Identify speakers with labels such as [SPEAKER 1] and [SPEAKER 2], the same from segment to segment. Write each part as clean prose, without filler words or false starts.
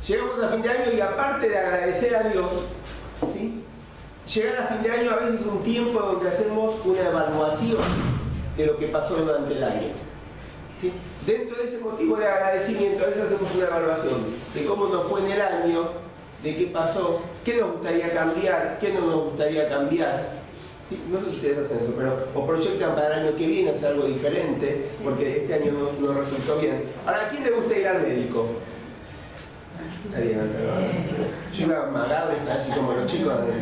[SPEAKER 1] Llegamos a fin de año y aparte de agradecer a Dios, ¿sí? Llegar a fin de año a veces es un tiempo donde hacemos una evaluación de lo que pasó durante el año, ¿sí? Dentro de ese motivo de agradecimiento a veces hacemos una evaluación de cómo nos fue en el año, de qué pasó, qué nos gustaría cambiar, qué no nos gustaría cambiar. ¿Sí? No sé si ustedes hacen eso, pero o proyectan para el año que viene hacer algo diferente, porque este año no resultó bien. Ahora, ¿a quién le gusta ir al médico? Nadie, yo iba a amagarles así como los chicos a ver,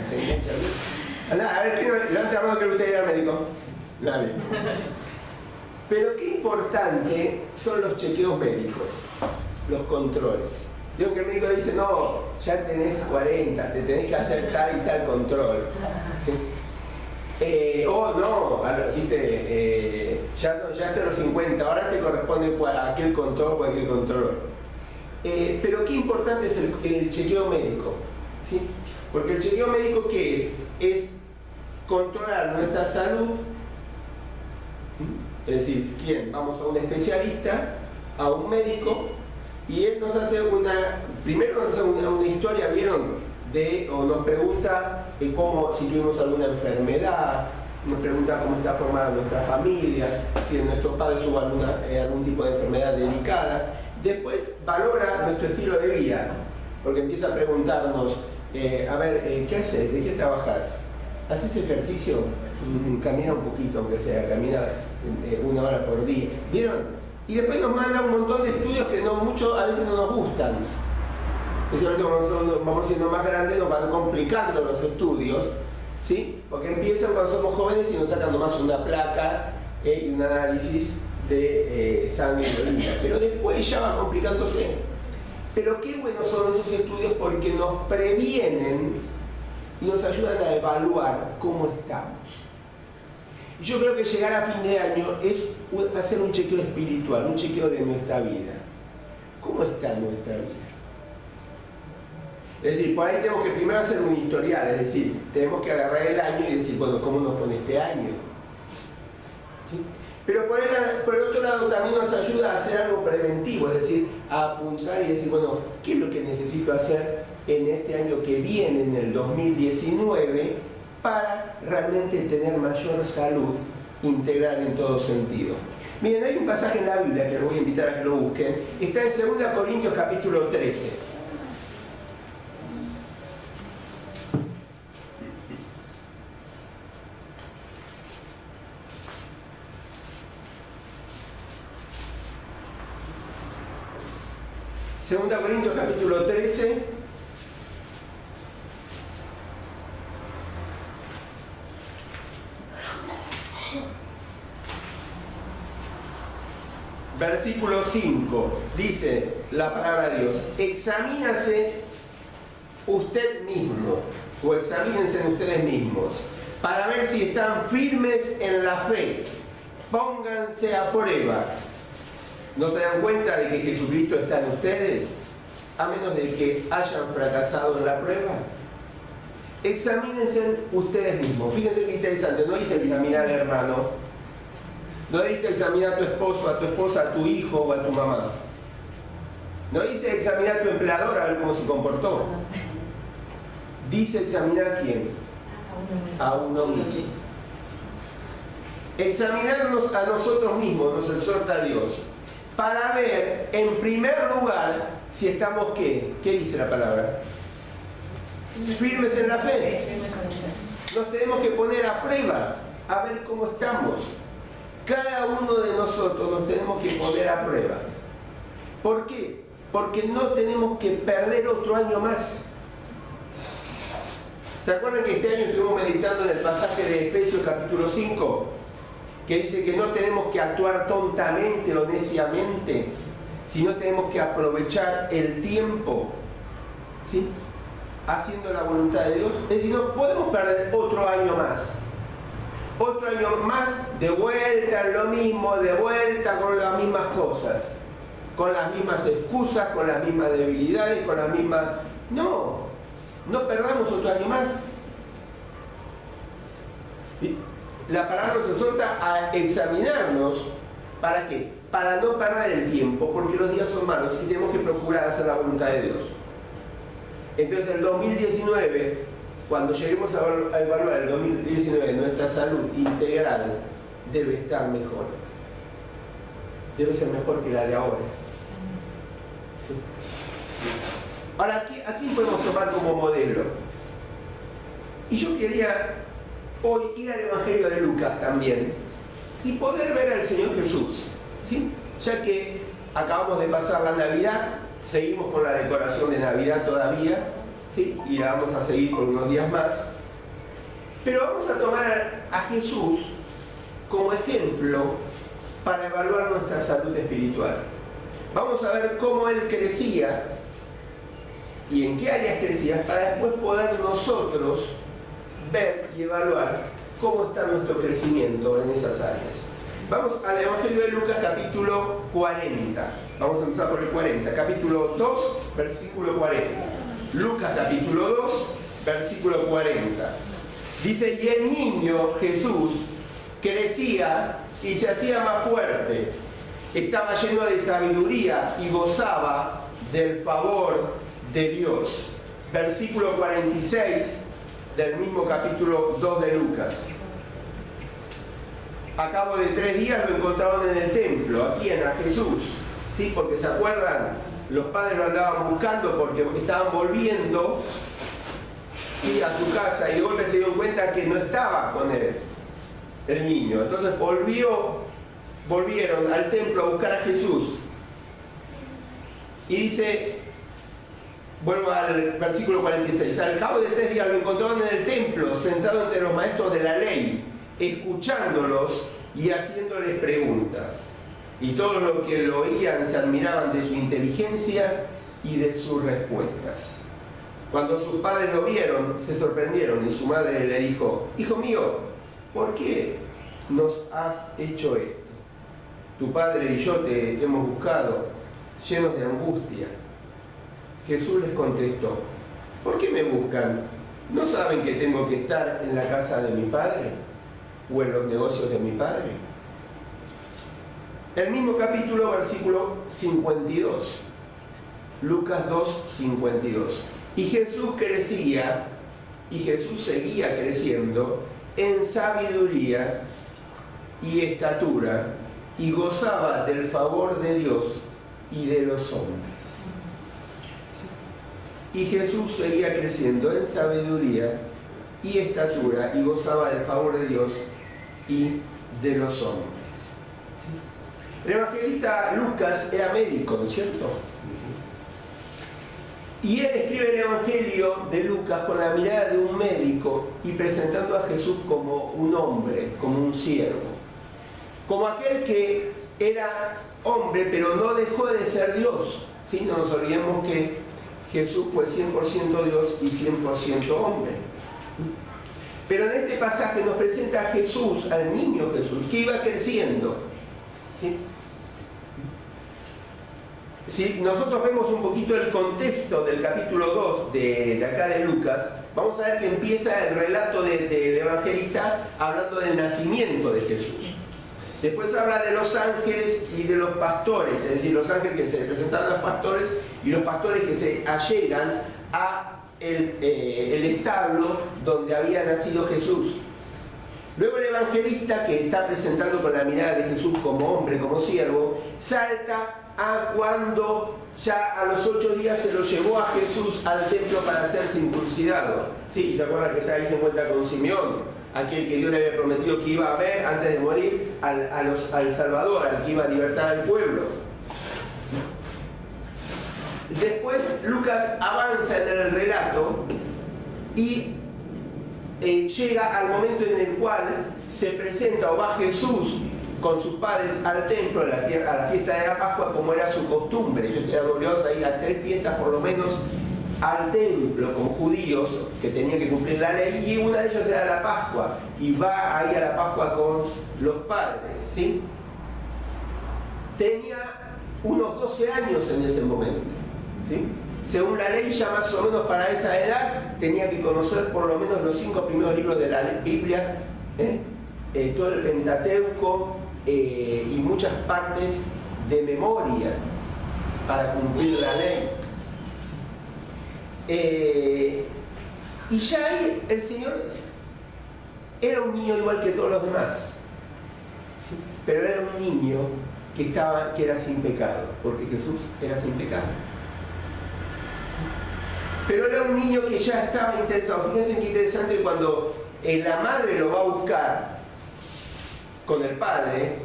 [SPEAKER 1] ¿quién levanta la mano que le gusta ir al médico? Nadie. Pero qué importante son los chequeos médicos, los controles. Digo que el médico dice, no, ya tenés 40, te tenés que hacer tal y tal control. ¿Sí? No, viste, ya hasta los 50, ahora te corresponde aquel control o aquel control. Pero qué importante es el chequeo médico, ¿sí? Porque el chequeo médico, ¿qué es? Es controlar nuestra salud. Es decir, ¿quién? Vamos a un especialista, a un médico, y él nos hace primero nos hace una historia, ¿vieron? O nos pregunta si tuvimos alguna enfermedad, nos pregunta cómo está formada nuestra familia, si en nuestros padres hubo algún tipo de enfermedad delicada. Después valora nuestro estilo de vida, porque empieza a preguntarnos, a ver, ¿qué haces? ¿De qué trabajas? ¿Haces ejercicio? Camina un poquito, aunque sea, camina 1 hora por día. ¿Vieron? Y después nos manda un montón de estudios que a veces no nos gustan. Especialmente cuando vamos siendo más grandes nos van complicando los estudios, ¿sí? Porque empiezan cuando somos jóvenes y nos sacan nomás una placa y un análisis de sangre y orina, pero después ya va complicándose. Pero qué buenos son esos estudios porque nos previenen y nos ayudan a evaluar cómo estamos. Y yo creo que llegar a fin de año es hacer un chequeo espiritual, un chequeo de nuestra vida. ¿Cómo está nuestra vida? Es decir, por ahí tenemos que primero hacer un historial, es decir, tenemos que agarrar el año y decir, bueno, ¿cómo nos fue en este año? ¿Sí? Pero por el otro lado también nos ayuda a hacer algo preventivo, es decir, a apuntar y decir, bueno, ¿qué es lo que necesito hacer en este año que viene, en el 2019, para realmente tener mayor salud integral en todo sentido? Miren, hay un pasaje en la Biblia que les voy a invitar a que lo busquen, está en 2 Corintios capítulo 13. Segunda Corintios capítulo 13, versículo 5, dice la palabra de Dios: examínase usted mismo, o examínense ustedes mismos, para ver si están firmes en la fe. Pónganse a prueba. ¿No se dan cuenta de que Jesucristo está en ustedes? A menos de que hayan fracasado en la prueba. Examínense ustedes mismos. Fíjense qué interesante. No dice examinar al hermano. No dice examinar a tu esposo, a tu esposa, a tu hijo o a tu mamá. No dice examinar a tu empleador a ver cómo se comportó. Dice examinar a quién. A uno mismo. Examinarnos a nosotros mismos, nos exhorta Dios, para ver, en primer lugar, si estamos, ¿qué? ¿Qué dice la palabra? Firmes en la fe. Nos tenemos que poner a prueba, a ver cómo estamos. Cada uno de nosotros nos tenemos que poner a prueba. ¿Por qué? Porque no tenemos que perder otro año más. ¿Se acuerdan que este año estuvimos meditando en el pasaje de Efesios capítulo 5? Que dice que no tenemos que actuar tontamente o neciamente, sino tenemos que aprovechar el tiempo, ¿sí? Haciendo la voluntad de Dios. Es decir, no podemos perder otro año más. Otro año más de vuelta en lo mismo, de vuelta con las mismas cosas, con las mismas excusas, con las mismas debilidades, con las mismas... No perdamos otro año más. La palabra nos exhorta a examinarnos. ¿Para qué? Para no perder el tiempo, porque los días son malos y tenemos que procurar hacer la voluntad de Dios. Entonces el 2019, cuando lleguemos a evaluar el 2019, nuestra salud integral debe estar mejor. Debe ser mejor que la de ahora. ¿Sí? Ahora, ¿a quién podemos tomar como modelo? Y yo quería hoy ir al Evangelio de Lucas también y poder ver al Señor Jesús, ¿sí? Ya que acabamos de pasar la Navidad, seguimos con la decoración de Navidad todavía, ¿sí? Y la vamos a seguir por unos días más. Pero vamos a tomar a Jesús como ejemplo para evaluar nuestra salud espiritual. Vamos a ver cómo Él crecía y en qué áreas crecía, para después poder nosotros ver y evaluar cómo está nuestro crecimiento en esas áreas. Vamos al Evangelio de Lucas, capítulo 40. Vamos a empezar por el 40, capítulo 2, versículo 40. Lucas, capítulo 2, versículo 40. Dice, y el niño Jesús crecía y se hacía más fuerte. Estaba lleno de sabiduría y gozaba del favor de Dios. Versículo 46 del mismo capítulo 2 de Lucas. A cabo de 3 días lo encontraron en el templo. ¿A quién? A Jesús. ¿Sí? Porque se acuerdan, los padres lo andaban buscando porque estaban volviendo, ¿sí?, a su casa, y de golpe se dieron cuenta que no estaba con él, el niño. Entonces volvieron al templo a buscar a Jesús. Y dice, vuelvo al versículo 46, al cabo de 3 días lo encontraron en el templo, sentado entre los maestros de la ley, escuchándolos y haciéndoles preguntas. Y todos los que lo oían se admiraban de su inteligencia y de sus respuestas. Cuando sus padres lo vieron, se sorprendieron, y su madre le dijo, hijo mío, ¿por qué nos has hecho esto? Tu padre y yo te hemos buscado, llenos de angustia. Jesús les contestó, ¿por qué me buscan? ¿No saben que tengo que estar en la casa de mi padre o en los negocios de mi padre? El mismo capítulo, versículo 52. Lucas 2, 52. Y Jesús crecía, y Jesús seguía creciendo en sabiduría y estatura, y gozaba del favor de Dios y de los hombres. Y Jesús seguía creciendo en sabiduría y estatura, y gozaba del favor de Dios y de los hombres. ¿Sí? El evangelista Lucas era médico, ¿no es cierto? Y él escribe el Evangelio de Lucas con la mirada de un médico y presentando a Jesús como un hombre, como un siervo. Como aquel que era hombre, pero no dejó de ser Dios. ¿Sí? No nos olvidemos que Jesús fue 100% Dios y 100% hombre. Pero en este pasaje nos presenta a Jesús, al niño Jesús, que iba creciendo. ¿Sí? Si nosotros vemos un poquito el contexto del capítulo 2 de acá de Lucas, vamos a ver que empieza el relato del evangelista hablando del nacimiento de Jesús. Después habla de los ángeles y de los pastores, es decir, los ángeles que se le presentaron a los pastores y los pastores que se allegan a el establo donde había nacido Jesús. Luego el evangelista, que está presentando con la mirada de Jesús como hombre, como siervo, salta a cuando ya a los 8 días se lo llevó a Jesús al templo para ser circuncidado. Sí, ¿se acuerdan que ahí se encuentra con Simeón? Aquel que Dios le había prometido que iba a ver antes de morir al Salvador, al que iba a libertar al pueblo. Después Lucas avanza en el relato y llega al momento en el cual se presenta o va Jesús con sus padres al templo a la fiesta de la Pascua, como era su costumbre. Ellos eran obligados a ir a 3 fiestas por lo menos al templo con judíos que tenían que cumplir la ley, y una de ellas era la Pascua, y va ahí a la Pascua con los padres, ¿sí? Tenía unos 12 años en ese momento, ¿sí? Según la ley, ya más o menos para esa edad tenía que conocer por lo menos los 5 primeros libros de la Biblia, todo el Pentateuco y muchas partes de memoria para cumplir la ley. Y ya ahí el Señor era un niño igual que todos los demás, ¿sí? Pero era un niño que era sin pecado, porque Jesús era sin pecado. Pero era un niño que ya estaba interesado. Fíjense qué interesante cuando la madre lo va a buscar con el padre,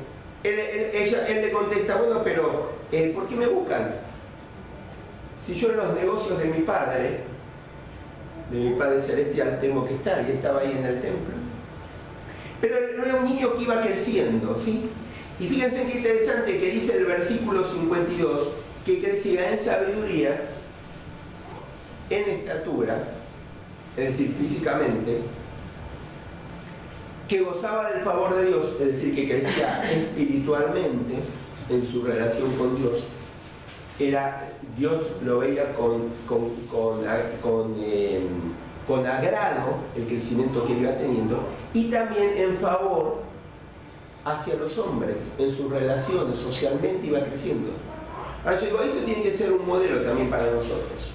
[SPEAKER 1] él le contesta, bueno, pero ¿por qué me buscan? Si yo en los negocios de mi Padre Celestial, tengo que estar, y estaba ahí en el templo. Pero era un niño que iba creciendo, ¿sí? Y fíjense qué interesante que dice el versículo 52, que crecía en sabiduría, en estatura, es decir, físicamente, que gozaba del favor de Dios, es decir, que crecía espiritualmente en su relación con Dios. Dios lo veía con agrado el crecimiento que iba teniendo, y también en favor hacia los hombres, en sus relaciones, socialmente iba creciendo. Ahora yo digo, esto tiene que ser un modelo también para nosotros.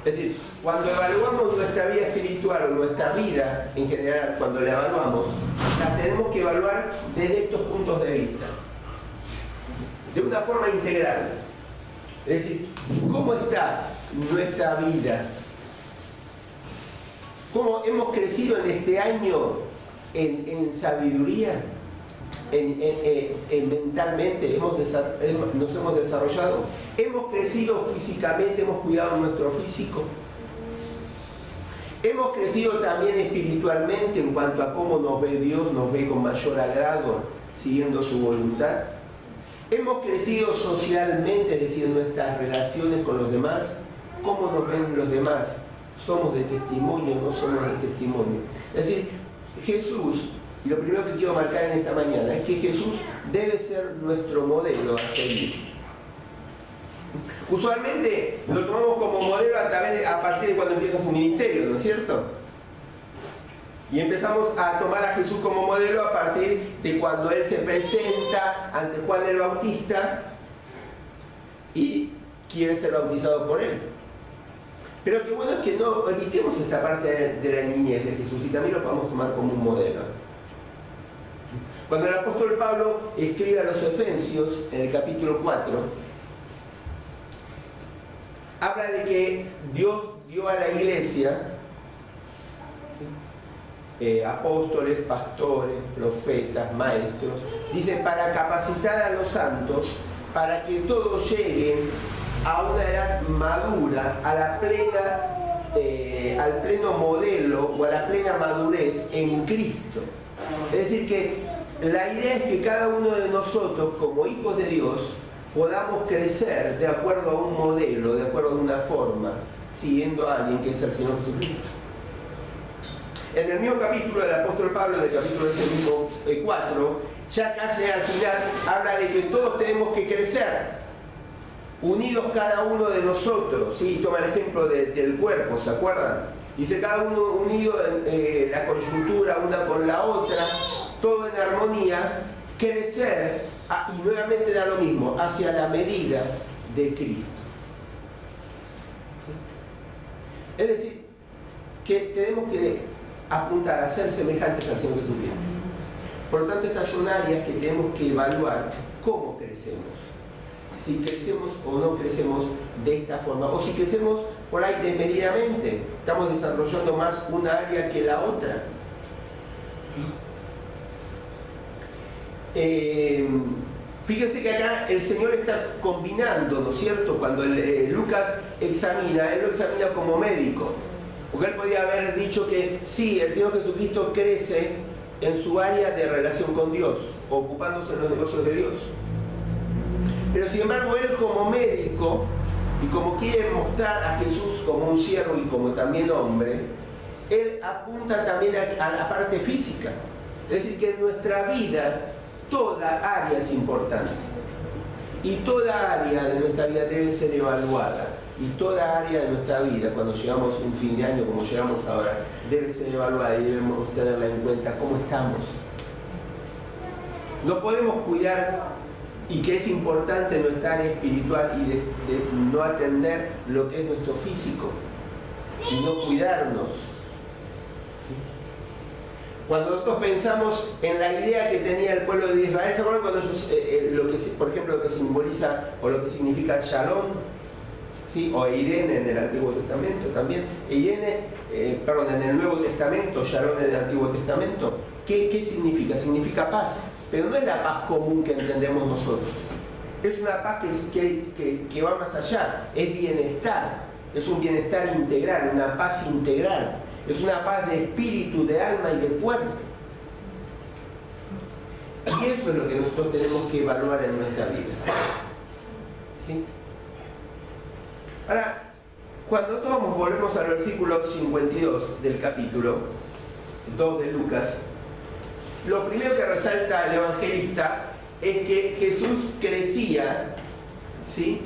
[SPEAKER 1] Es decir, cuando evaluamos nuestra vida espiritual o nuestra vida en general, cuando la evaluamos, la tenemos que evaluar desde estos puntos de vista, de una forma integral. Es decir, ¿cómo está nuestra vida? ¿Cómo hemos crecido en este año en sabiduría? Mentalmente nos hemos desarrollado, hemos crecido físicamente, hemos cuidado nuestro físico, hemos crecido también espiritualmente en cuanto a cómo nos ve Dios, nos ve con mayor agrado, siguiendo su voluntad. Hemos crecido socialmente, es decir, en nuestras relaciones con los demás, cómo nos ven los demás, somos de testimonio, no somos de testimonio. Es decir, Jesús, y lo primero que quiero marcar en esta mañana es que Jesús debe ser nuestro modelo a seguir. Usualmente lo tomamos como modelo a partir de cuando empieza su ministerio, ¿no es cierto? Y empezamos a tomar a Jesús como modelo a partir de cuando Él se presenta ante Juan el Bautista y quiere ser bautizado por Él. Pero qué bueno es que no olvidemos esta parte de la niñez de Jesús y también lo podamos tomar como un modelo. Cuando el apóstol Pablo escribe a los Efesios, en el capítulo 4, habla de que Dios dio a la iglesia, ¿sí?, apóstoles, pastores, profetas, maestros, dice, para capacitar a los santos, para que todos lleguen a una edad madura, a la plena, al pleno modelo o a la plena madurez en Cristo. Es decir que la idea es que cada uno de nosotros, como hijos de Dios, podamos crecer de acuerdo a un modelo, de acuerdo a una forma, siguiendo a alguien que es el Señor Jesucristo. En el mismo capítulo del apóstol Pablo, en el capítulo ese mismo 4, ya casi al final habla de que todos tenemos que crecer, unidos cada uno de nosotros, ¿sí? Toma el ejemplo del cuerpo, ¿se acuerdan? Dice cada uno unido en la coyuntura una con la otra, todo en armonía, crecer, y nuevamente da lo mismo, hacia la medida de Cristo. ¿Sí? Es decir, que tenemos que apuntar a ser semejantes al Señor Jesucristo. Por lo tanto, estas son áreas que tenemos que evaluar cómo crecemos. Si crecemos o no crecemos de esta forma, o si crecemos por ahí desmedidamente, estamos desarrollando más una área que la otra. Fíjense que acá el Señor está combinando, ¿no es cierto? Cuando Lucas examina, Él lo examina como médico, porque Él podía haber dicho que sí, el Señor Jesucristo crece en su área de relación con Dios, ocupándose en los negocios de Dios. Pero sin embargo, Él como médico, y como quiere mostrar a Jesús como un siervo y como también hombre, Él apunta también a la parte física. Es decir, que en nuestra vida toda área es importante. Y toda área de nuestra vida debe ser evaluada. Y toda área de nuestra vida, cuando llegamos a un fin de año como llegamos ahora, debe ser evaluada y debemos tenerla en cuenta cómo estamos. No podemos cuidar y que es importante nuestra área espiritual y de no atender lo que es nuestro físico y no cuidarnos. ¿Sí? Cuando nosotros pensamos en la idea que tenía el pueblo de Israel, ¿se acuerdan cuando ellos, por ejemplo, lo que simboliza o lo que significa Shalom? ¿Sí? O Irene en el Antiguo Testamento también. Irene, en el Nuevo Testamento, Shalom en el Antiguo Testamento. ¿Qué significa? Significa paz. Pero no es la paz común que entendemos nosotros. Es una paz que va más allá. Es bienestar. Es un bienestar integral, una paz integral. Es una paz de espíritu, de alma y de cuerpo. Y eso es lo que nosotros tenemos que evaluar en nuestra vida. ¿Sí? Ahora, cuando todos volvemos al versículo 52 del capítulo 2 de Lucas, lo primero que resalta el evangelista es que Jesús crecía, ¿sí?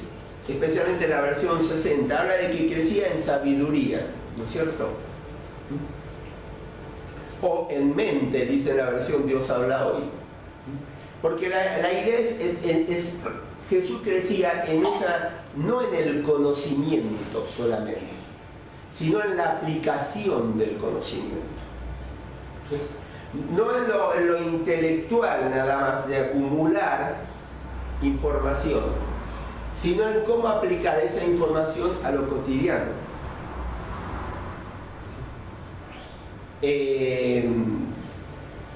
[SPEAKER 1] Especialmente en la versión 60, habla de que crecía en sabiduría, ¿no es cierto? O en mente, dice la versión Dios habla hoy. Porque la idea es Jesús crecía en no en el conocimiento solamente, sino en la aplicación del conocimiento. ¿Sí? No en lo intelectual nada más, de acumular información, sino en cómo aplicar esa información a lo cotidiano.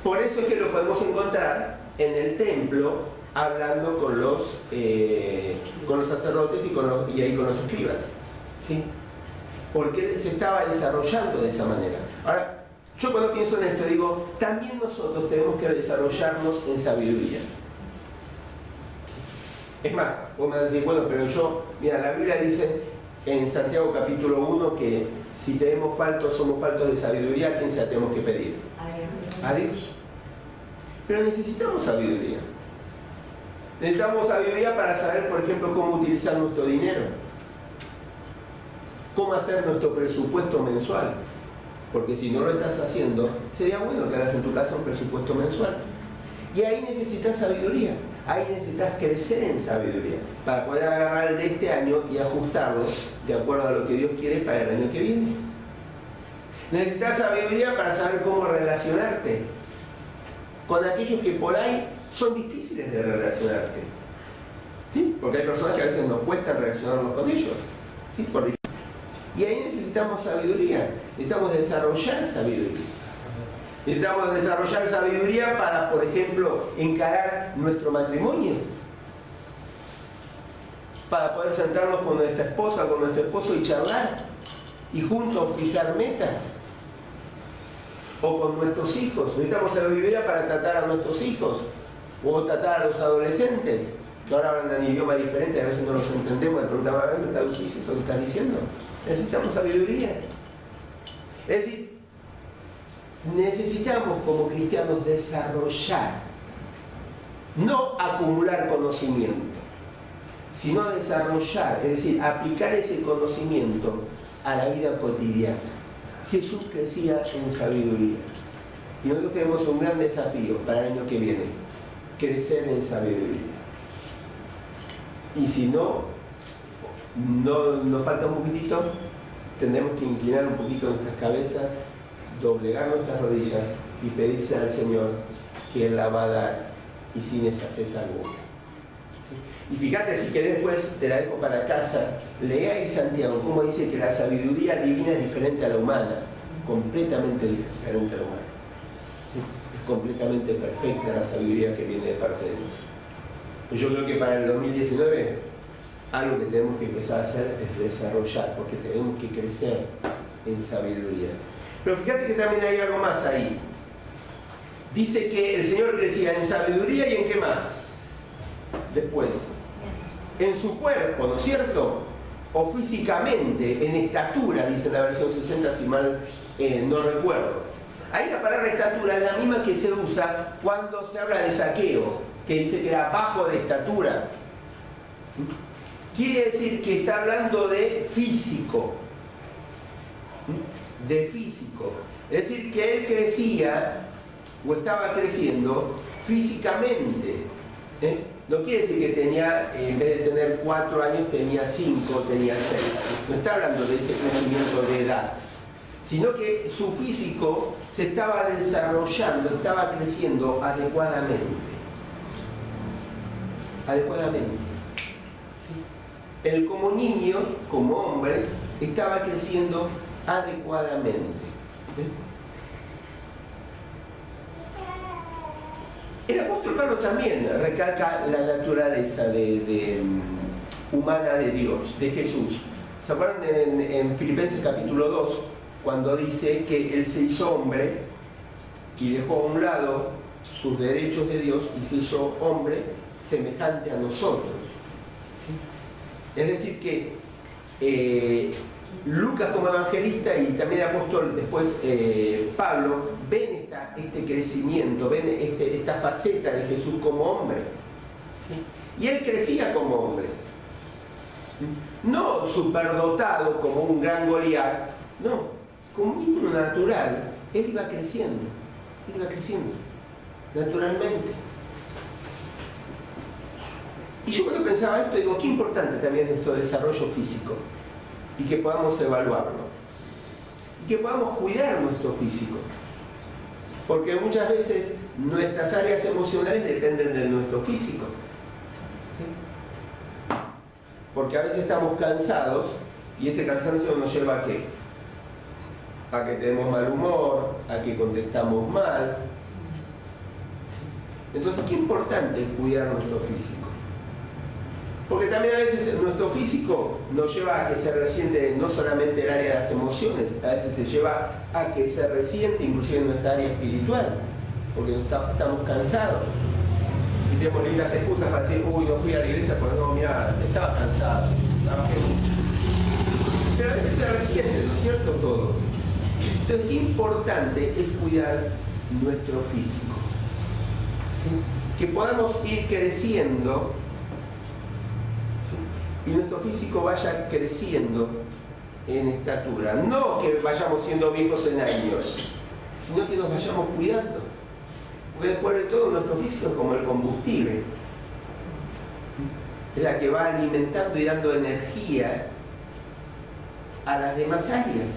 [SPEAKER 1] Por eso es que lo podemos encontrar en el templo, hablando con los sacerdotes y ahí con los escribas, ¿sí? Porque se estaba desarrollando de esa manera. Ahora, yo cuando pienso en esto digo, también nosotros tenemos que desarrollarnos en sabiduría. Es más, vos me vas a decir, bueno, pero mira, la Biblia dice en Santiago capítulo 1 que si somos faltos de sabiduría, ¿a quién se la tenemos que pedir? A Dios. Pero necesitamos sabiduría. Necesitamos sabiduría para saber, por ejemplo, cómo utilizar nuestro dinero, cómo hacer nuestro presupuesto mensual. Porque si no lo estás haciendo, sería bueno que hagas en tu casa un presupuesto mensual. Y ahí necesitas sabiduría, ahí necesitas crecer en sabiduría, para poder agarrar el de este año y ajustarlo de acuerdo a lo que Dios quiere para el año que viene. Necesitas sabiduría para saber cómo relacionarte con aquellos que por ahí son difíciles de relacionarte. ¿Sí? Porque hay personas que a veces nos cuesta relacionarnos con ellos. ¿Sí? Y ahí necesitamos sabiduría, necesitamos desarrollar sabiduría. Necesitamos desarrollar sabiduría para, por ejemplo, encarar nuestro matrimonio. Para poder sentarnos con nuestra esposa, con nuestro esposo y charlar. Y juntos fijar metas. O con nuestros hijos. Necesitamos sabiduría para tratar a nuestros hijos. O tratar a los adolescentes, que ahora hablan en idioma diferente, a veces no los entendemos, le preguntamos, ¿me traducís eso que estás diciendo? Necesitamos sabiduría. Es decir, necesitamos como cristianos desarrollar, no acumular conocimiento, sino desarrollar, es decir, aplicar ese conocimiento a la vida cotidiana. Jesús crecía en sabiduría. Y nosotros tenemos un gran desafío para el año que viene, crecer en sabiduría. Y si no nos falta un poquitito, tendremos que inclinar un poquito nuestras cabezas, doblegar nuestras rodillas y pedirse al Señor que Él la va a dar y sin escasez alguna. ¿Sí? Y fíjate, si querés después, te la dejo para casa, lea ahí Santiago, cómo dice que la sabiduría divina es diferente a la humana, completamente diferente a la humana. ¿Sí? Es completamente perfecta la sabiduría que viene de parte de Dios. Yo creo que para el 2019 algo que tenemos que empezar a hacer es desarrollar, porque tenemos que crecer en sabiduría. Pero fíjate que también hay algo más ahí. Dice que el Señor crecía en sabiduría y en qué más. Después, en su cuerpo, ¿no es cierto? O físicamente, en estatura, dice la versión 60, si mal no recuerdo. Ahí la palabra estatura es la misma que se usa cuando se habla de Zaqueo, que dice que era bajo de estatura. Quiere decir que está hablando de físico. De físico. Es decir, que él crecía o estaba creciendo físicamente. No quiere decir que tenía, en vez de tener 4 años, tenía 5 o tenía 6. No está hablando de ese crecimiento de edad, sino que su físico se estaba desarrollando, estaba creciendo adecuadamente. Adecuadamente. ¿Sí? Él como niño, como hombre, estaba creciendo adecuadamente. ¿Sí? El apóstol Pablo también recalca la naturaleza humana de Dios, de Jesús. ¿Se acuerdan en Filipenses capítulo 2, cuando dice que Él se hizo hombre y dejó a un lado sus derechos de Dios y se hizo hombre semejante a nosotros? ¿Sí? Es decir que Lucas como evangelista y también el apóstol después Pablo ven este crecimiento, ven esta faceta de Jesús como hombre. ¿Sí? Y él crecía como hombre, no superdotado como un gran Goliat, no, como un niño natural. Él iba creciendo naturalmente. Y yo cuando pensaba esto digo, qué importante también nuestro desarrollo físico, y que podamos evaluarlo, y que podamos cuidar nuestro físico, porque muchas veces nuestras áreas emocionales dependen de nuestro físico. ¿Sí? Porque a veces estamos cansados y ese cansancio nos lleva ¿a qué? A que tenemos mal humor, a que contestamos mal. ¿Sí? Entonces, qué importante es cuidar nuestro físico. Porque también a veces nuestro físico nos lleva a que se resiente no solamente el área de las emociones, a veces se lleva a que se resiente inclusive en nuestra área espiritual, porque estamos cansados y tenemos lindas excusas para decir, uy, no fui a la iglesia porque no, mira, estaba cansado, estaba feliz. Pero a veces se resiente, ¿no es cierto? Todo. Entonces, qué importante es cuidar nuestro físico. ¿Sí? Que podamos ir creciendo y nuestro físico vaya creciendo en estatura. No que vayamos siendo viejos en años, sino que nos vayamos cuidando. Porque después de todo nuestro físico es como el combustible. Es la que va alimentando y dando energía a las demás áreas.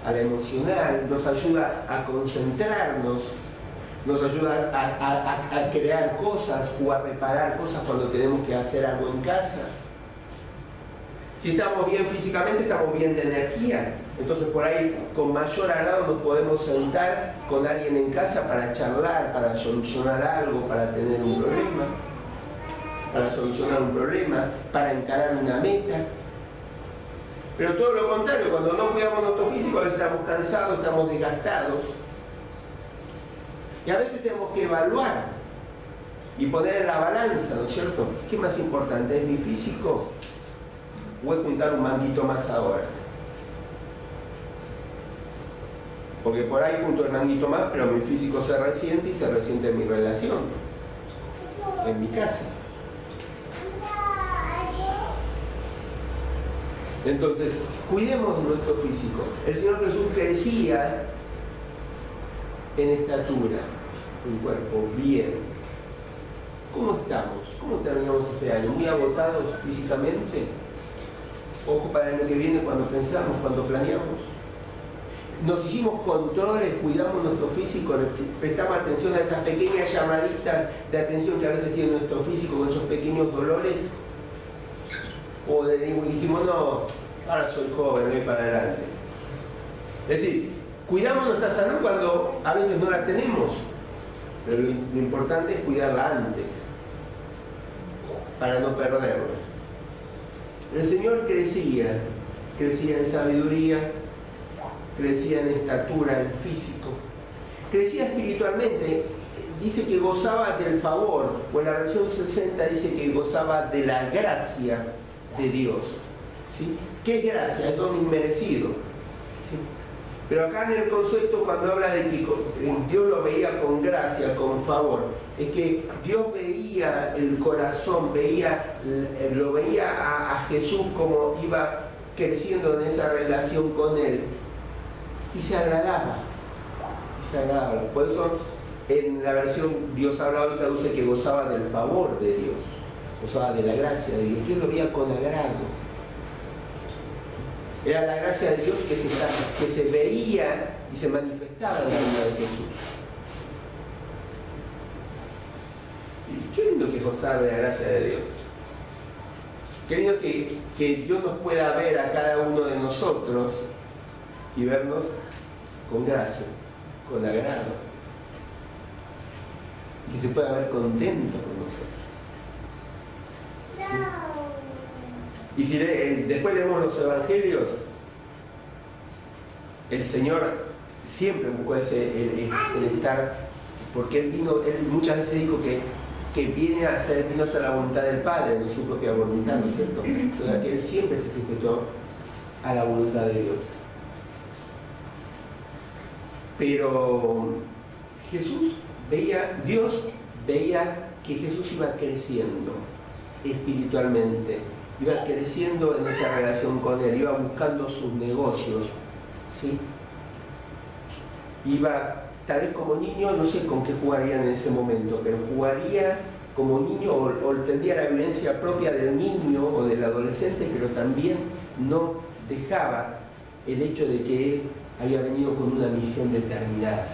[SPEAKER 1] A la emocional, nos ayuda a concentrarnos, nos ayuda a crear cosas o a reparar cosas cuando tenemos que hacer algo en casa. Si estamos bien físicamente, estamos bien de energía. Entonces por ahí con mayor agrado nos podemos sentar con alguien en casa para charlar, para solucionar algo, para tener un problema, para solucionar un problema, para encarar una meta. Pero todo lo contrario, cuando no cuidamos nuestro físico, a veces estamos cansados, estamos desgastados. Y a veces tenemos que evaluar y poner en la balanza, ¿no es cierto? ¿Qué más importante? ¿Es mi físico? ¿O es juntar un manguito más ahora? Porque por ahí junto el manguito más, pero mi físico se resiente y se resiente en mi relación, en mi casa. Entonces, cuidemos nuestro físico. El Señor Jesús crecía en estatura, en cuerpo, bien. ¿Cómo estamos? ¿Cómo terminamos este año? ¿Muy agotados físicamente? Ojo para el año que viene cuando pensamos, cuando planeamos. Nos hicimos controles, cuidamos nuestro físico, prestamos atención a esas pequeñas llamaditas de atención que a veces tiene nuestro físico con esos pequeños dolores. O dijimos, no, ahora soy joven, voy para adelante. Es decir, cuidamos nuestra salud cuando a veces no la tenemos, pero lo importante es cuidarla antes, para no perderla. El Señor crecía en sabiduría, crecía en estatura, en físico, crecía espiritualmente. Dice que gozaba del favor, o en la versión 60 dice que gozaba de la gracia de Dios. ¿Sí? ¿Qué es gracia? Es don inmerecido. ¿Sí? Pero acá en el concepto, cuando habla de que Dios lo veía con gracia, con favor, es que Dios veía el corazón, lo veía a Jesús como iba creciendo en esa relación con Él, y se agradaba. Por eso en la versión Dios habla hoy traduce que gozaba del favor de Dios, gozaba de la gracia de Dios. Yo lo veía con agrado. Era la gracia de Dios que se veía y se manifestaba en la vida de Jesús. Y qué lindo que gozar de la gracia de Dios. Qué lindo que Dios nos pueda ver a cada uno de nosotros y vernos con gracia, con agrado. Que se pueda ver contento con nosotros. ¿Sí? Y si después leemos los evangelios, el Señor siempre buscó el estar, porque Él muchas veces dijo que vino a hacer la voluntad del Padre, no su propia voluntad, ¿no es cierto? O sea, que Él siempre se sujetó a la voluntad de Dios. Pero Dios veía que Jesús iba creciendo espiritualmente, iba creciendo en esa relación con Él, iba buscando sus negocios, ¿sí? Iba, tal vez como niño, no sé con qué jugaría en ese momento, pero jugaría como niño o tendría la vivencia propia del niño o del adolescente, pero también no dejaba el hecho de que Él había venido con una misión determinada.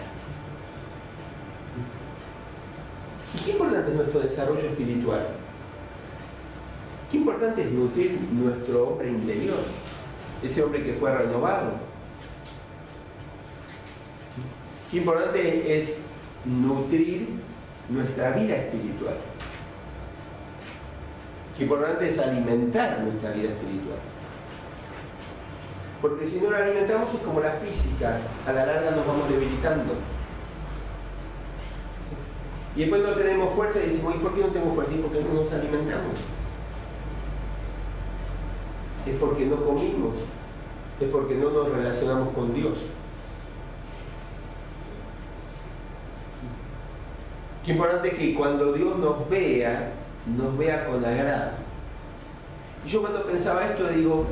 [SPEAKER 1] ¿Y qué importante es nuestro desarrollo espiritual? Qué importante es nutrir nuestro hombre interior, ese hombre que fue renovado. Qué importante es nutrir nuestra vida espiritual. Qué importante es alimentar nuestra vida espiritual. Porque si no la alimentamos es como la física, a la larga nos vamos debilitando. Y después no tenemos fuerza y decimos, ¿y por qué no tengo fuerza? ¿Y por qué no nos alimentamos? Es porque no comimos, es porque no nos relacionamos con Dios. Qué importante es que cuando Dios nos vea con agrado. Y yo cuando pensaba esto digo,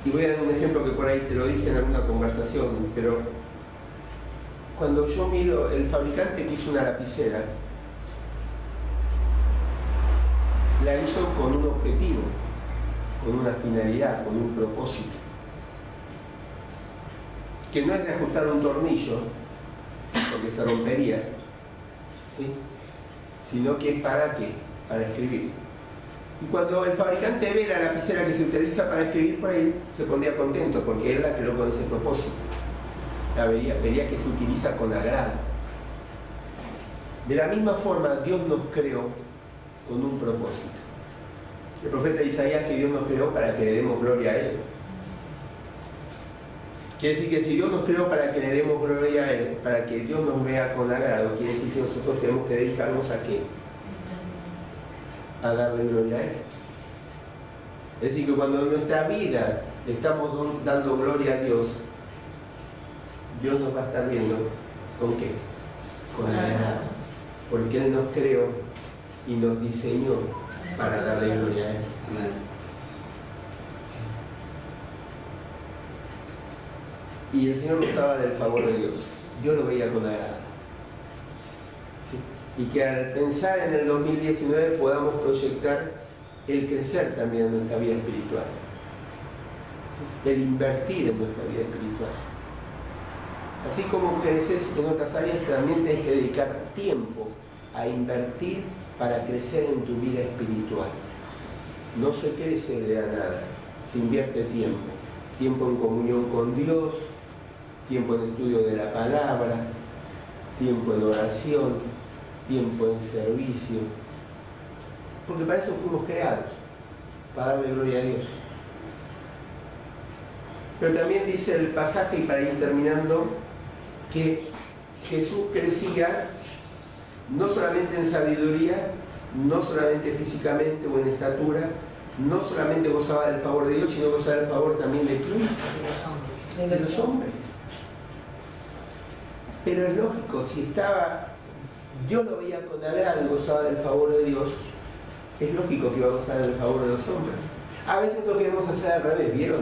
[SPEAKER 1] y voy a dar un ejemplo que por ahí te lo dije en alguna conversación, pero cuando yo miro el fabricante que hizo una lapicera, la hizo con un objetivo, con una finalidad, con un propósito. Que no es de ajustar un tornillo, porque se rompería, ¿sí? Sino que es para qué, para escribir. Y cuando el fabricante ve la lapicera que se utiliza para escribir, por ahí se pondría contento, porque él la creó con ese propósito. La vería que se utiliza con agrado. De la misma forma, Dios nos creó con un propósito. El profeta Isaías que Dios nos creó para que le demos gloria a Él. Quiere decir que si Dios nos creó para que le demos gloria a Él, para que Dios nos vea con agrado, quiere decir que nosotros tenemos que dedicarnos a ¿qué? A darle gloria a Él. Es decir, que cuando en nuestra vida estamos dando gloria a Dios, Dios nos va a estar viendo ¿con qué? Con agrado. Porque Él nos creó y nos diseñó para darle gloria a Él. Amén. Y el Señor gustaba del favor de Dios. Yo lo veía con agrado. ¿Sí? Y que al pensar en el 2019 podamos proyectar el crecer también en nuestra vida espiritual. ¿Sí? El invertir en nuestra vida espiritual. Así como creces en otras áreas, también tienes que dedicar tiempo a invertir para crecer en tu vida espiritual. No se crece de la nada, se invierte tiempo. Tiempo en comunión con Dios, tiempo en estudio de la palabra, tiempo en oración, tiempo en servicio. Porque para eso fuimos creados, para darle gloria a Dios. Pero también dice el pasaje, y para ir terminando, que Jesús crecía no solamente en sabiduría, no solamente físicamente o en estatura, no solamente gozaba del favor de Dios, sino gozaba del favor también de quién? De los hombres. Pero es lógico, si Dios lo veía con agrado y gozaba del favor de Dios, es lógico que iba a gozar del favor de los hombres. A veces lo queremos hacer al revés, ¿vieron?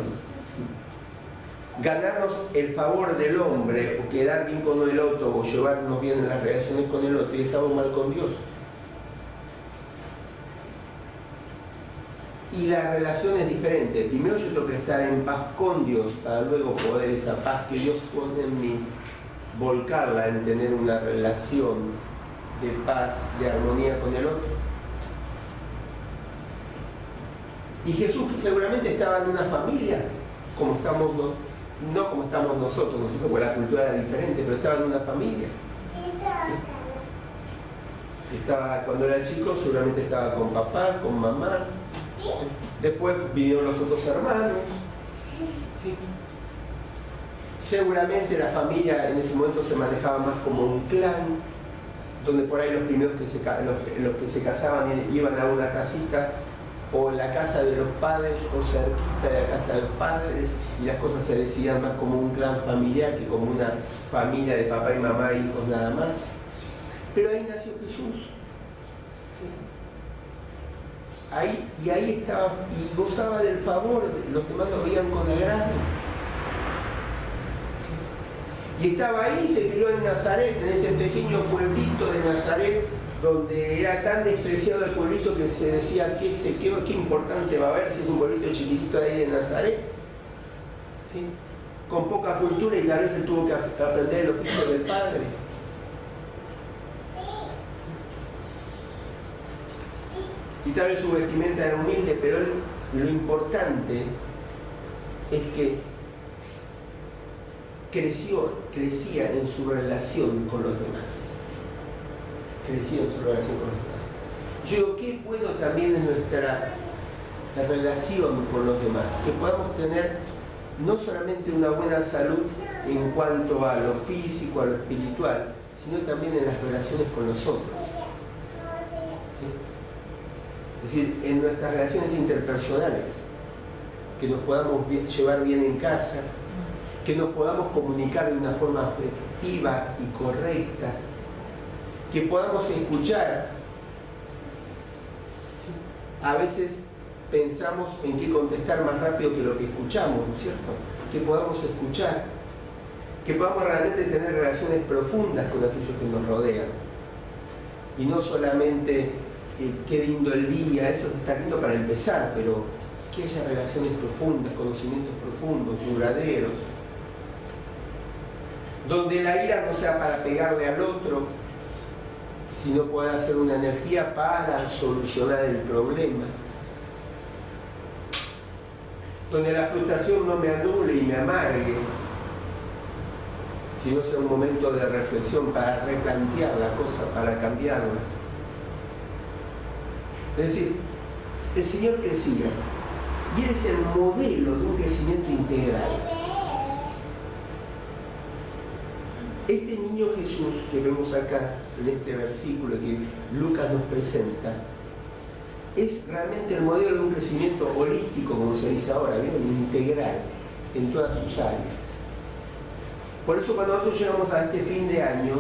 [SPEAKER 1] ganarnos el favor del hombre, o quedar bien con el otro, o llevarnos bien en las relaciones con el otro, y estamos mal con Dios. Y la relación es diferente. Primero yo tengo que estar en paz con Dios, para luego poder esa paz que Dios pone en mí, volcarla en tener una relación de paz, de armonía con el otro. Y Jesús, que seguramente estaba en una familia, como estamos, no como estamos nosotros, porque la cultura era diferente, pero estaba en una familia. Estaba, cuando era chico, seguramente estaba con papá, con mamá. Después vinieron los otros hermanos. ¿Sí? Seguramente la familia en ese momento se manejaba más como un clan, donde por ahí los primeros que los que se casaban iban a una casita, o en la casa de los padres, o cerquita de la casa de los padres, y las cosas se decían más como un clan familiar que como una familia de papá y mamá e hijos nada más. Pero ahí nació Jesús. ¿Sí? Ahí estaba, y gozaba del favor, los demás lo veían con agrado. ¿Sí? Y estaba ahí, se crió en Nazaret, en ese pequeño pueblito de Nazaret, donde era tan despreciado el pueblito que se decía qué importante va a haber si es un pueblito chiquitito de ahí de Nazaret. ¿Sí? Con poca cultura, y tal vez él tuvo que aprender el oficio del padre. Y tal vez su vestimenta era humilde, pero lo importante es que crecía en su relación con los demás. Crecía en su relación con los demás. Yo digo, qué bueno también es nuestra relación con los demás, que podamos tener no solamente una buena salud en cuanto a lo físico, a lo espiritual, sino también en las relaciones con los otros. ¿Sí? Es decir, en nuestras relaciones interpersonales, que nos podamos llevar bien en casa, que nos podamos comunicar de una forma afectiva y correcta, que podamos escuchar. A veces pensamos en qué contestar más rápido que lo que escuchamos, ¿no es cierto? Que podamos escuchar, que podamos realmente tener relaciones profundas con aquellos que nos rodean. Y no solamente qué lindo el día, eso está lindo para empezar, pero que haya relaciones profundas, conocimientos profundos, duraderos, donde la ira no sea para pegarle al otro, sino pueda ser una energía para solucionar el problema, donde la frustración no me anule y me amargue, sino sea un momento de reflexión para replantear la cosa, para cambiarla. Es decir, el Señor crecía, y Él es el modelo de un crecimiento integral. Este niño Jesús que vemos acá en este versículo que Lucas nos presenta, es realmente el modelo de un crecimiento holístico, como se dice ahora, ¿bien? Integral en todas sus áreas. Por eso cuando nosotros llegamos a este fin de año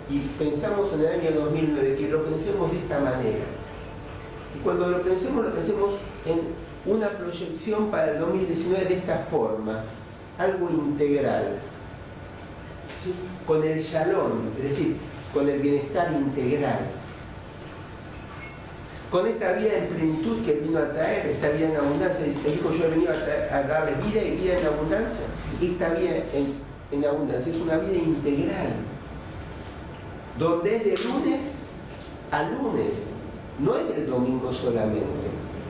[SPEAKER 1] y pensamos en el año 2009, que lo pensemos de esta manera. Y cuando lo pensemos en una proyección para el 2019 de esta forma, algo integral. ¿Sí? Con el shalom, es decir, con el bienestar integral, con esta vida en plenitud que vino a traer, esta vida en abundancia. Él dijo, yo he venido a darles vida y vida en abundancia. Esta vida en abundancia es una vida integral, donde es de lunes a lunes, no es del domingo solamente,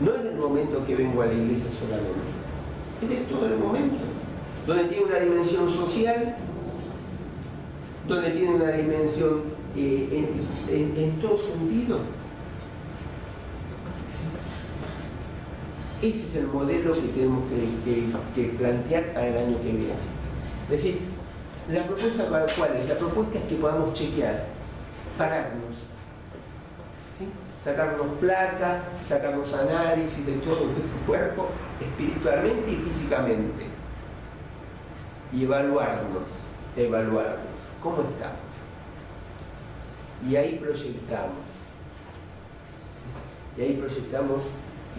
[SPEAKER 1] no es del momento que vengo a la iglesia solamente, es de todo el momento, donde tiene una dimensión social, donde tiene una dimensión en todo sentido. ¿Sí? Ese es el modelo que tenemos que plantear para el año que viene. Es decir, la propuesta, ¿cuál es? La propuesta es que podamos chequear, pararnos, ¿sí? Sacarnos placa, sacarnos análisis de todo nuestro cuerpo, espiritualmente y físicamente, y evaluarnos. ¿Cómo estamos? Y ahí proyectamos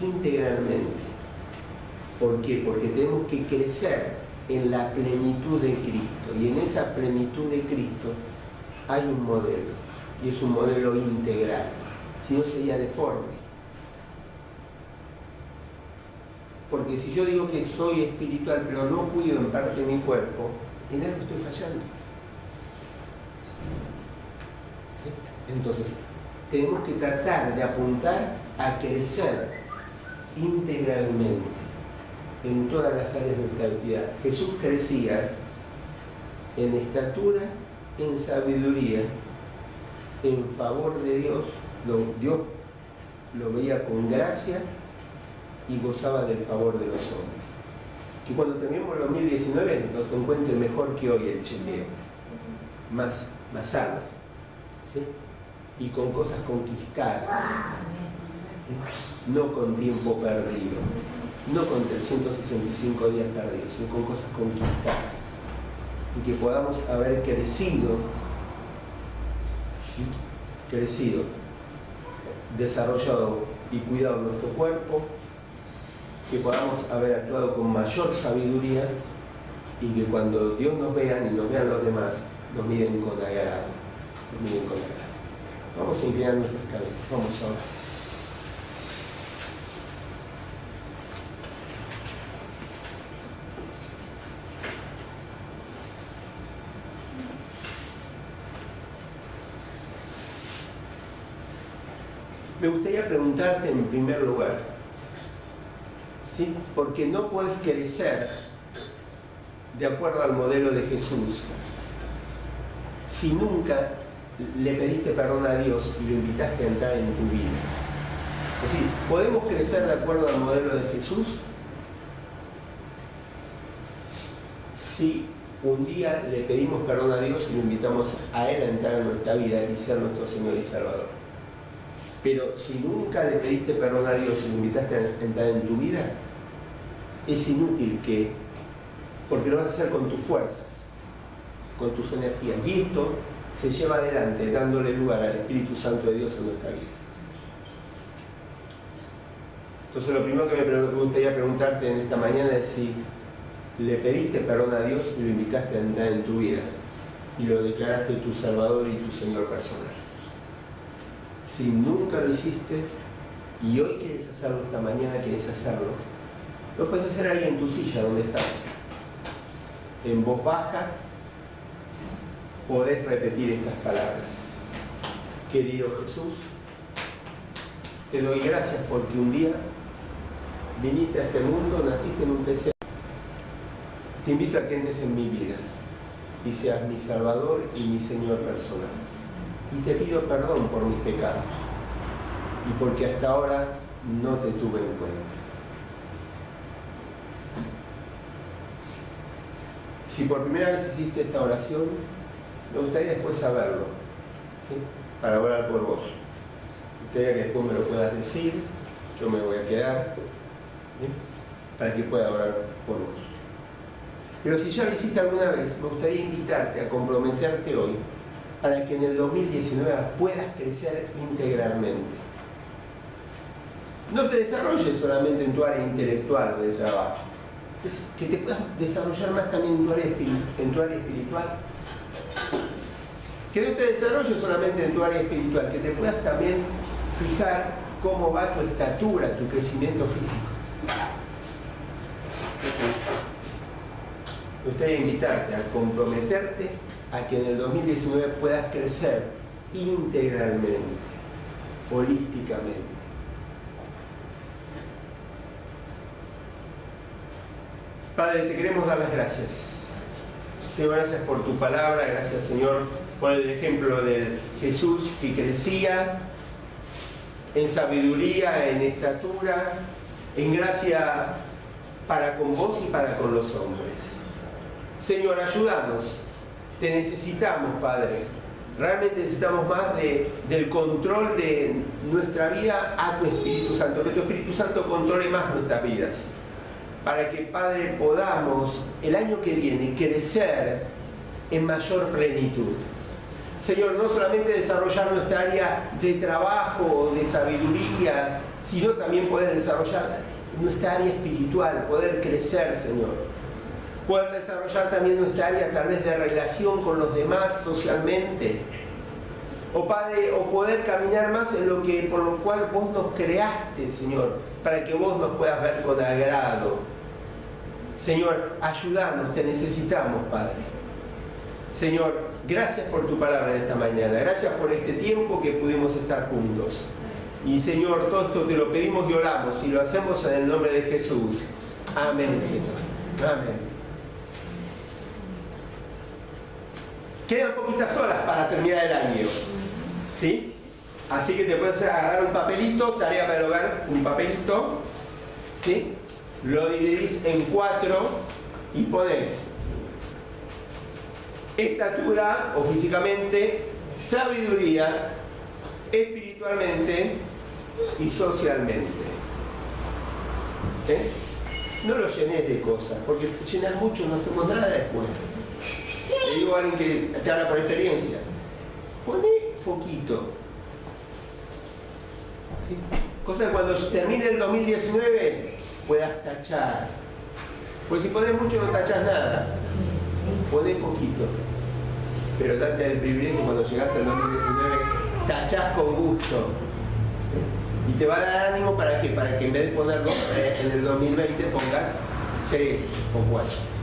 [SPEAKER 1] integralmente. ¿Por qué? Porque tenemos que crecer en la plenitud de Cristo. Y en esa plenitud de Cristo hay un modelo, y es un modelo integral, si no sería deforme. Porque si yo digo que soy espiritual pero no cuido en parte de mi cuerpo, en algo estoy fallando. ¿Sí? Entonces, tenemos que tratar de apuntar a crecer integralmente en todas las áreas de nuestra vida. Jesús crecía en estatura, en sabiduría, en favor de Dios. Dios lo veía con gracia y gozaba del favor de los hombres. Que cuando terminemos el 2019 nos encuentre mejor que hoy el chequeo, más sano, ¿sí? Y con cosas conquistadas, no con tiempo perdido, no con 365 días perdidos, sino con cosas conquistadas, y que podamos haber crecido, desarrollado y cuidado nuestro cuerpo, que podamos haber actuado con mayor sabiduría, y que cuando Dios nos vea y nos vean los demás, nos miren con agrado. Vamos a inclinar nuestras cabezas, vamos a orar. Me gustaría preguntarte en primer lugar, ¿sí? Porque no puedes crecer de acuerdo al modelo de Jesús si nunca le pediste perdón a Dios y lo invitaste a entrar en tu vida. Es decir, ¿podemos crecer de acuerdo al modelo de Jesús si un día le pedimos perdón a Dios y lo invitamos a Él a entrar en nuestra vida y ser nuestro Señor y Salvador? Pero si nunca le pediste perdón a Dios y lo invitaste a entrar en tu vida, es inútil porque lo vas a hacer con tus fuerzas, con tus energías. Y esto se lleva adelante dándole lugar al Espíritu Santo de Dios en nuestra vida. Entonces lo primero que me gustaría preguntarte en esta mañana es si le pediste perdón a Dios y lo invitaste a entrar en tu vida y lo declaraste tu Salvador y tu Señor personal. Si nunca lo hiciste y hoy quieres hacerlo, esta mañana quieres hacerlo, lo puedes hacer ahí en tu silla donde estás. En voz baja podés repetir estas palabras. Querido Jesús, te doy gracias porque un día viniste a este mundo, naciste en un pesebre. Te invito a que entres en mi vida y seas mi Salvador y mi Señor personal. Y te pido perdón por mis pecados y porque hasta ahora no te tuve en cuenta. Si por primera vez hiciste esta oración, me gustaría después saberlo, ¿sí? Para orar por vos. Me gustaría que después me lo puedas decir, yo me voy a quedar, ¿sí? Para que pueda orar por vos. Pero si ya lo hiciste alguna vez, me gustaría invitarte a comprometerte hoy para que en el 2019 puedas crecer integralmente. No te desarrolles solamente en tu área intelectual o de trabajo, es que te puedas desarrollar más también en tu área espiritual. Que no te desarrolles solamente en tu área espiritual, que te puedas también fijar cómo va tu estatura, tu crecimiento físico. Me gustaría invitarte a comprometerte a que en el 2019 puedas crecer integralmente, holísticamente. Padre, te queremos dar las gracias. Señor, gracias por tu palabra, gracias, Señor, por el ejemplo de Jesús que crecía en sabiduría, en estatura, en gracia para con vos y para con los hombres. Señor, ayúdanos. Te necesitamos, Padre. Realmente necesitamos más del control de nuestra vida a tu Espíritu Santo. Que tu Espíritu Santo controle más nuestras vidas. Para que, Padre, podamos el año que viene crecer en mayor plenitud. Señor, no solamente desarrollar nuestra área de trabajo, de sabiduría, sino también poder desarrollar nuestra área espiritual, poder crecer, Señor. poder desarrollar también nuestra área tal vez de relación con los demás socialmente. O Padre, o poder caminar más en lo que, por lo cual vos nos creaste, Señor, para que vos nos puedas ver con agrado. Señor, ayúdanos, te necesitamos, Padre. Señor, gracias por tu palabra en esta mañana, gracias por este tiempo que pudimos estar juntos. Y Señor, todo esto te lo pedimos y oramos, y lo hacemos en el nombre de Jesús. Amén, Señor. Amén. Quedan poquitas horas para terminar el año, ¿sí? Así que te puedes agarrar un papelito, tarea para el hogar, un papelito, ¿sí? Lo dividís en 4 y ponés estatura o físicamente, sabiduría, espiritualmente y socialmente. ¿Eh? No lo llenes de cosas, porque llenar mucho no hacemos nada después. Le digo a alguien que te habla por experiencia, poné poquito. ¿Sí? Cosa que cuando termine el 2019 puedas tachar. Pues si ponés mucho no tachás nada. Poné poquito. Pero date el privilegio cuando llegas al 2019, tachás con gusto. Y te va a dar ánimo para que en vez de poner 2 en el 2020 pongas 3 o 4.